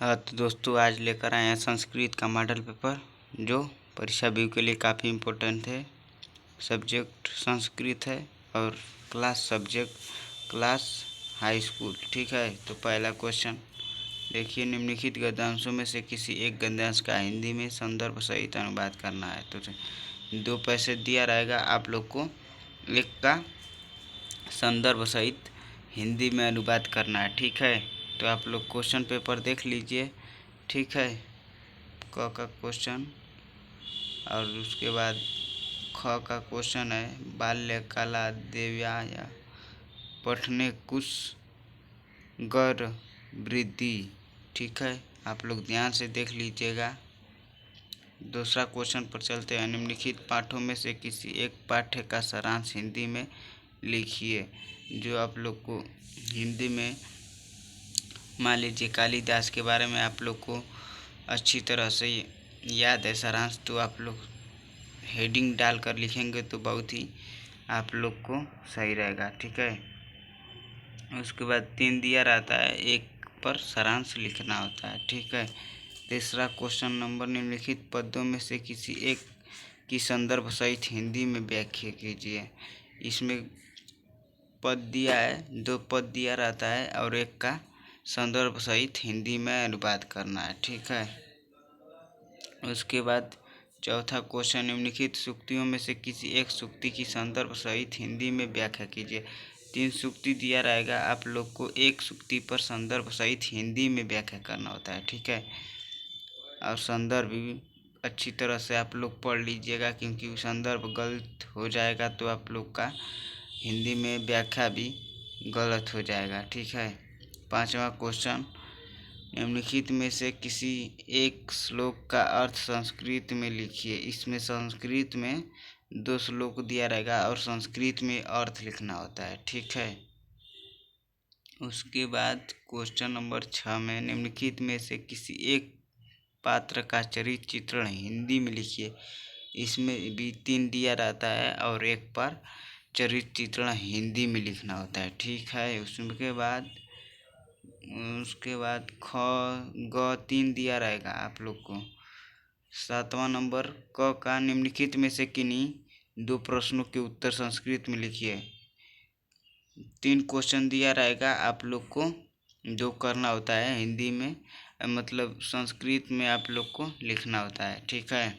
तो दोस्तों आज लेकर आए हैं संस्कृत का मॉडल पेपर जो परीक्षा व्यू के लिए काफ़ी इम्पोर्टेंट है। सब्जेक्ट संस्कृत है और क्लास हाई स्कूल। ठीक है, तो पहला क्वेश्चन देखिए, निम्नलिखित गद्यांशों में से किसी एक गद्यांश का हिंदी में संदर्भ सहित अनुवाद करना है। तो 2 पैसे दिया रहेगा आप लोग को, एक का संदर्भ सहित हिंदी में अनुवाद करना है। ठीक है, तो आप लोग क्वेश्चन पेपर देख लीजिए। ठीक है, क का क्वेश्चन और उसके बाद ख का क्वेश्चन है बाल्यकाला देव्याय पठने कुश गर वृद्धि। ठीक है, आप लोग ध्यान से देख लीजिएगा। दूसरा क्वेश्चन पर चलते हैं। निम्नलिखित पाठों में से किसी एक पाठ्य का सारांश हिंदी में लिखिए। जो आप लोग को हिंदी में, मान लीजिए कालिदास के बारे में आप लोग को अच्छी तरह से याद है सारांश, तो आप लोग हेडिंग डालकर लिखेंगे तो बहुत ही आप लोग को सही रहेगा। ठीक है, उसके बाद 3 दिया रहता है, एक पर सारांश लिखना होता है। ठीक है, तीसरा क्वेश्चन नंबर, निम्नलिखित पदों में से किसी एक की संदर्भ सहित हिंदी में व्याख्या कीजिए। इसमें पद दिया है, 2 पद दिया रहता है और एक का संदर्भ सहित हिंदी में अनुवाद करना है। ठीक है, उसके बाद चौथा क्वेश्चन, निम्नलिखित सूक्तियों में से किसी एक सूक्ति की संदर्भ सहित हिंदी में व्याख्या कीजिए। 3 सूक्ति दिया रहेगा, आप लोग को एक सूक्ति पर संदर्भ सहित हिंदी में व्याख्या करना होता है। ठीक है, और संदर्भ भी अच्छी तरह से आप लोग पढ़ लीजिएगा, क्योंकि संदर्भ गलत हो जाएगा तो आप लोग का हिंदी में व्याख्या भी गलत हो जाएगा। ठीक है, पांचवा क्वेश्चन, निम्नलिखित में से किसी एक श्लोक का अर्थ संस्कृत में लिखिए। इसमें संस्कृत में 2 श्लोक दिया रहेगा और संस्कृत में अर्थ लिखना होता है। ठीक है, उसके बाद क्वेश्चन नंबर 6 में, निम्नलिखित में से किसी एक पात्र का चरित्र चित्रण हिंदी में लिखिए। इसमें भी 3 दिया रहता है और एक पर चरित्र चित्रण हिंदी में लिखना होता है। ठीक है, उसके बाद ख ग 3 दिया रहेगा आप लोग को। 7वां नंबर क का, निम्नलिखित में से किन्हीं 2 प्रश्नों के उत्तर संस्कृत में लिखिए। 3 क्वेश्चन दिया रहेगा, आप लोग को जो करना होता है हिंदी में, मतलब संस्कृत में आप लोग को लिखना होता है। ठीक है,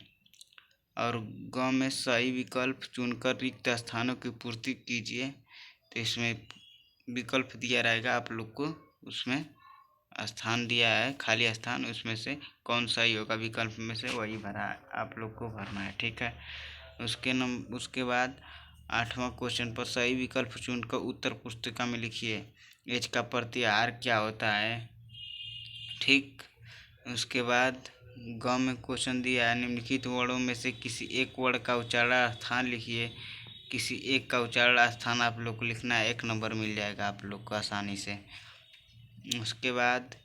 और ग में सही विकल्प चुनकर रिक्त स्थानों की पूर्ति कीजिए। तो इसमें विकल्प दिया रहेगा, आप लोग को उसमें स्थान दिया है खाली स्थान, उसमें से कौन सही होगा विकल्प में से वही भरा आप लोग को भरना है। ठीक है, उसके बाद 8वां क्वेश्चन पर सही विकल्प चुनकर उत्तर पुस्तिका में लिखिए। एच का प्रत्याहार क्या होता है। ठीक, उसके बाद ग में क्वेश्चन दिया है, निम्नलिखित वर्णों में से किसी एक वर्ण का उच्चारण स्थान लिखिए। किसी एक का उच्चारण स्थान आप लोग को लिखना है, 1 नंबर मिल जाएगा आप लोग को आसानी से। उसके बाद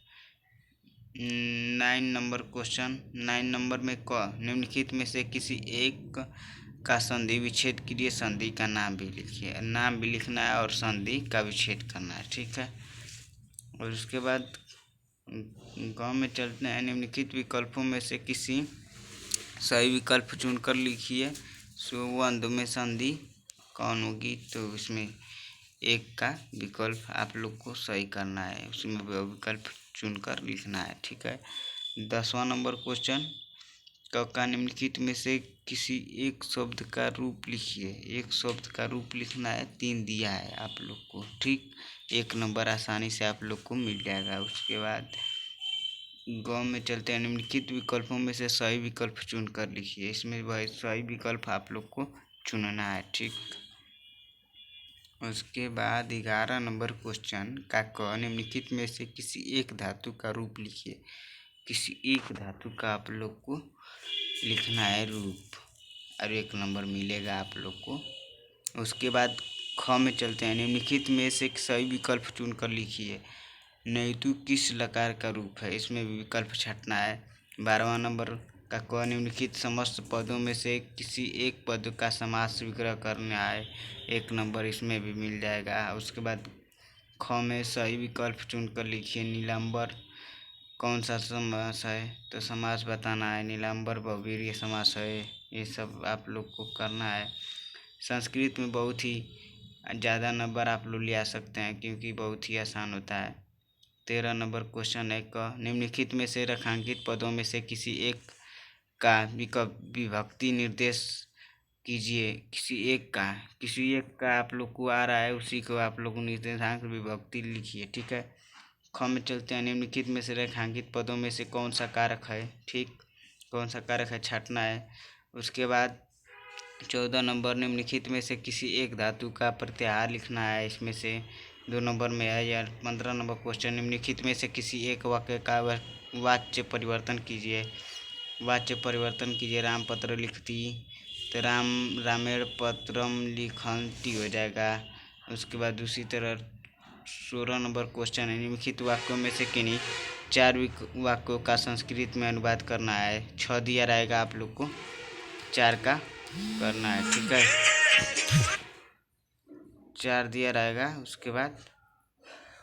9 नंबर क्वेश्चन, 9 नंबर में क, निम्नलिखित में से किसी एक का संधि विच्छेद के लिए संधि का नाम भी लिखिए। नाम भी लिखना है और संधि का विच्छेद करना है। ठीक है, और उसके बाद गाँव में चलते हैं। निम्नलिखित विकल्पों में से किसी सही विकल्प चुनकर लिखिए। सुबंध में संधि कौन होगी, तो इसमें 1 का विकल्प आप लोग को सही करना है, उसमें विकल्प चुनकर लिखना है। ठीक है, 10वां नंबर क्वेश्चन, क का, निम्नलिखित में से किसी एक शब्द का रूप लिखिए। एक शब्द का रूप लिखना है, 3 दिया है आप लोग को। ठीक, 1 नंबर आसानी से आप लोग को मिल जाएगा। उसके बाद ग में चलते हैं। निम्नलिखित विकल्पों में से सही विकल्प चुनकर लिखिए। इसमें वही सही विकल्प आप लोग को चुनना है। ठीक, उसके बाद 11 नंबर क्वेश्चन का क, निम्नलिखित में से किसी एक धातु का रूप लिखिए। किसी एक धातु का आप लोग को लिखना है रूप, और 1 नंबर मिलेगा आप लोग को। उसके बाद ख में चलते हैं। निम्नलिखित में से सही विकल्प चुनकर लिखिए। नैतु किस लकार का रूप है, इसमें भी विकल्प छँटना है। 12वां नंबर का क, निम्नलिखित समस्त पदों में से किसी एक पद का समास विग्रह करना है, 1 नंबर इसमें भी मिल जाएगा। उसके बाद ख में सही विकल्प चुनकर लिखिए। नीलांबर कौन सा समास है, तो समास बताना है। नीलांबर बहुवीर्य समास है, ये सब आप लोग को करना है। संस्कृत में बहुत ही ज़्यादा नंबर आप लोग ले आ सकते हैं क्योंकि बहुत ही आसान होता है। 13 नंबर क्वेश्चन है क, निम्नलिखित में से रेखांकित पदों में से किसी एक का विभक्ति निर्देश कीजिए। किसी एक का आप लोग को आ रहा है, उसी को आप लोग निर्देशांक विभक्ति लिखिए। ठीक है, ख में चलते हैं। निम्नलिखित में से रेखांकित पदों में से कौन सा कारक है, ठीक, कौन सा कारक है छांटना है। उसके बाद 14 नंबर, निम्नलिखित में से किसी एक धातु का प्रत्याहार लिखना है। इसमें से 2 नंबर में है। या 15 नंबर क्वेश्चन, निम्नलिखित में से किसी एक वाक्य का वाच्य परिवर्तन कीजिए। वाच्य परिवर्तन कीजिए। रामपत्र लिखती तो रामेण पत्रम लिखंती हो जाएगा। उसके बाद दूसरी तरह 16 नंबर क्वेश्चन है, निम्नलिखित वाक्यों में से किन्हीं 4 वाक्यों का संस्कृत में अनुवाद करना है। 6 दिया रहेगा, आप लोग को 4 का करना है। ठीक है, 4 दिया रहेगा, उसके बाद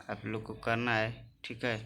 आप लोग को करना है। ठीक है,